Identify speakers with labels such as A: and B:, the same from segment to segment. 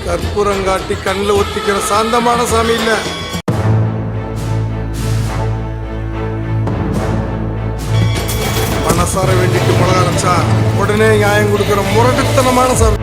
A: கற்பூரங்காட்டி கண்ணில் ஒத்திக்கிற சாந்தமான சாமி இல்ல. மனசார வேண்டிட்டு மிளகா அரைச்சா உடனே நியாயம் கொடுக்கிற முரட்டுத்தனமான சாமி.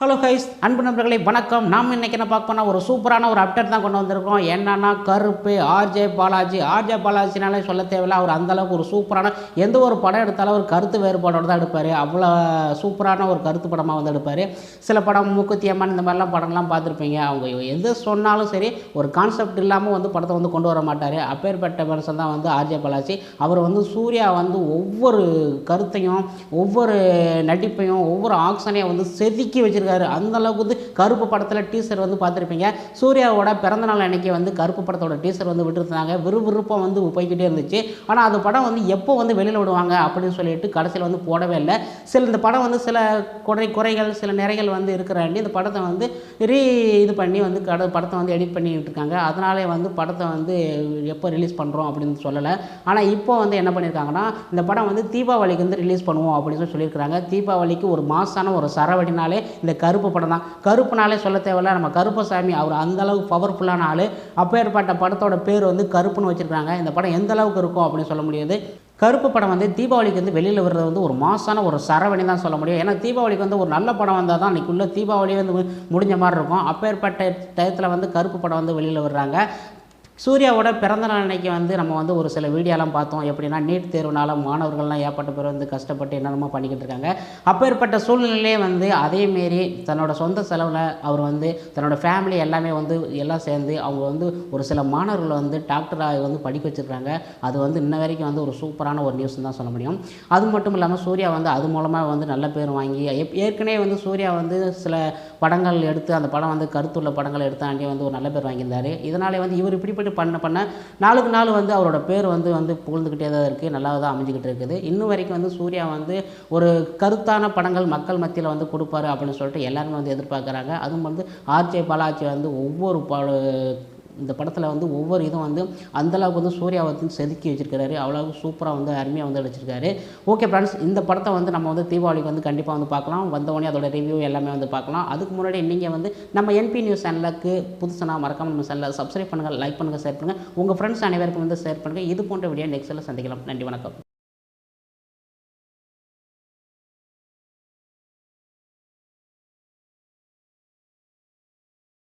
B: ஹலோ கைஸ், அன்பு நண்பர்களே வணக்கம். நாம் இன்றைக்கி என்ன பார்க்க போனால் ஒரு சூப்பரான ஒரு அப்டேட் தான் கொண்டு வந்திருக்கோம். என்னன்னா கருப்பு ஆர்ஜே பாலாஜினாலே சொல்ல தேவையில்லை. அவர் அந்தளவுக்கு ஒரு சூப்பரான எந்த ஒரு படம் எடுத்தாலும் ஒரு கருத்து வேறுபாடோடு தான் எடுப்பார். அவ்வளோ சூப்பரான ஒரு கருத்து படமாக வந்து எடுப்பார். சில படம் மூக்குத்தி அம்மன் இந்த மாதிரிலாம் படம்லாம் பார்த்துருப்பீங்க. அவங்க எது சொன்னாலும் சரி ஒரு கான்செப்ட் இல்லாமல் வந்து படத்தை வந்து கொண்டு வர மாட்டார். அப்பேற்பட்ட மனுஷன் தான் வந்து ஆர்ஜே பாலாஜி. அவர் வந்து சூர்யா வந்து ஒவ்வொரு கருத்தையும் ஒவ்வொரு நடிப்பையும் ஒவ்வொரு ஆக்ஷனையும் வந்து செதுக்கி வச்சுருக்காரு. அந்த அளவுக்கு வந்து கருப்பு படத்தில் டீசர் வந்து பார்த்துருப்பீங்க. சூர்யாவோட பிறந்தநாள் அன்னைக்கு வந்து கருப்பு படத்தோட டீசர் வந்து விட்டுருந்தாங்க. விறுவிறுப்பாக வந்து போய்கிட்டே இருந்துச்சு. ஆனால் அந்த படம் வந்து எப்போ வந்து வெளியில் விடுவாங்க அப்படின்னு சொல்லிட்டு கடைசியில் வந்து போடவே இல்லை. இந்த படம் வந்து சில குறைகள் சில நிறைகள் வந்து இருக்கிறாண்டி இந்த படத்தை வந்து இது பண்ணி வந்து படத்தை வந்து எடிட் பண்ணிட்டு இருக்காங்க. அதனாலே வந்து படத்தை வந்து எப்போ ரிலீஸ் பண்ணுறோம் அப்படின்னு சொல்லலை. ஆனால் இப்போ வந்து என்ன பண்ணியிருக்காங்கன்னா இந்த படம் வந்து தீபாவளிக்கு வந்து ரிலீஸ் பண்ணுவோம் அப்படின்னு சொல்லியிருக்கிறாங்க. தீபாவளிக்கு ஒரு மாசான ஒரு சரவடினாலே இந்த கருப்பு படம் தான். கருப்புனாலே சொல்ல தேவையில்ல, நம்ம கருப்பசாமி அவர் அந்தளவுக்கு பவர்ஃபுல்லான ஆள். அப்பேற்பட்ட படத்தோட பேர் வந்து கருப்புன்னு வச்சுருக்காங்க. இந்த படம் எந்த அளவுக்கு இருக்கும் அப்படின்னு சொல்ல முடியாது. கருப்பு படம் வந்து தீபாவளிக்கு வந்து வெளியில் வர்றது வந்து ஒரு மாசான ஒரு சரவணி தான் சொல்ல முடியும். ஏன்னா தீபாவளிக்கு வந்து ஒரு நல்ல படம் வந்தால் தான் அன்றைக்குள்ளே தீபாவளியே வந்து முடிஞ்ச மாதிரி இருக்கும். அப்பேற்பட்ட டயத்தில் வந்து கருப்பு படம் வந்து வெளியில் வர்றாங்க. சூர்யாவோட பிறந்தநாள் அன்னைக்கு வந்து நம்ம வந்து ஒரு சில வீடியோலாம் பார்த்தோம். எப்படின்னா நீட் தேர்வுனால மாணவர்கள்லாம் ஏற்பட்ட பேர் வந்து கஷ்டப்பட்டு என்னென்னமோ பண்ணிக்கிட்டு இருக்காங்க. அப்பேற்பட்ட சூழ்நிலையிலே வந்து அதேமாரி தன்னோட சொந்த செலவில் அவர் வந்து தன்னோட ஃபேமிலி எல்லாமே வந்து எல்லாம் சேர்ந்து அவங்க வந்து ஒரு சில மாணவர்களை வந்து டாக்டராக வந்து படிக்க வச்சுருக்காங்க. அது வந்து இன்ன வரைக்கும் வந்து ஒரு சூப்பரான ஒரு நியூஸ் தான் சொல்ல முடியும். அது மட்டும் இல்லாமல் சூர்யா வந்து அது மூலமாக வந்து நல்ல பேர் வாங்கி ஏற்கனவே வந்து சூர்யா வந்து சில படங்கள் எடுத்து அந்த படம் வந்து கருத்துள்ள படங்கள் எடுத்தாண்டி வந்து ஒரு நல்ல பேர் வாங்கியிருந்தார். இதனாலே வந்து இவர் இப்படிப்பட்டு பண்ண நாளுக்கு நாள் வந்து அவரோட பேர் வந்து புகழ்ந்துக்கிட்டே தான் இருக்குது. நல்லா தான் அமைஞ்சிக்கிட்டு இருக்குது. இன்னும் வரைக்கும் வந்து சூர்யா வந்து ஒரு கருத்தான படங்கள் மக்கள் மத்தியில் வந்து கொடுப்பாரு அப்படின்னு சொல்லிட்டு எல்லாருமே வந்து எதிர்பார்க்குறாங்க. அதுவும் வந்து ஆர்ஜே பாலாஜி வந்து ஒவ்வொரு இந்த படத்தில் வந்து ஒவ்வொரு இதுவும் வந்து அந்தளவுக்கு வந்து சூர்யா வந்து செதுக்கி வச்சுருக்காரு. அவ்வளோ சூப்பராக வந்து அருமையாக வந்து அடிச்சிருக்காரு. ஓகே ஃப்ரெண்ட்ஸ், இந்த படத்தை வந்து நம்ம வந்து தீபாவளிக்கு வந்து கண்டிப்பாக வந்து பார்க்கலாம். வந்தவொடனே அதோட ரிவ்யூ எல்லாமே வந்து பார்க்கலாம். அதுக்கு முன்னாடி நீங்கள் வந்து நம்ம என்பி நியூஸ் சேனலுக்கு புதுசுனா மறக்காமல் நம்ம சேனலை சப்ஸ்கிரைப் பண்ணுங்கள், லைக் பண்ணுங்கள், ஷேர் பண்ணுங்கள். உங்கள் ஃப்ரெண்ட்ஸ் அனைவருக்கும் வந்து ஷேர் பண்ணுங்கள். இது போன்ற வீடியோ நெக்ஸ்ட்டில் சந்திக்கலாம். நன்றி, வணக்கம்.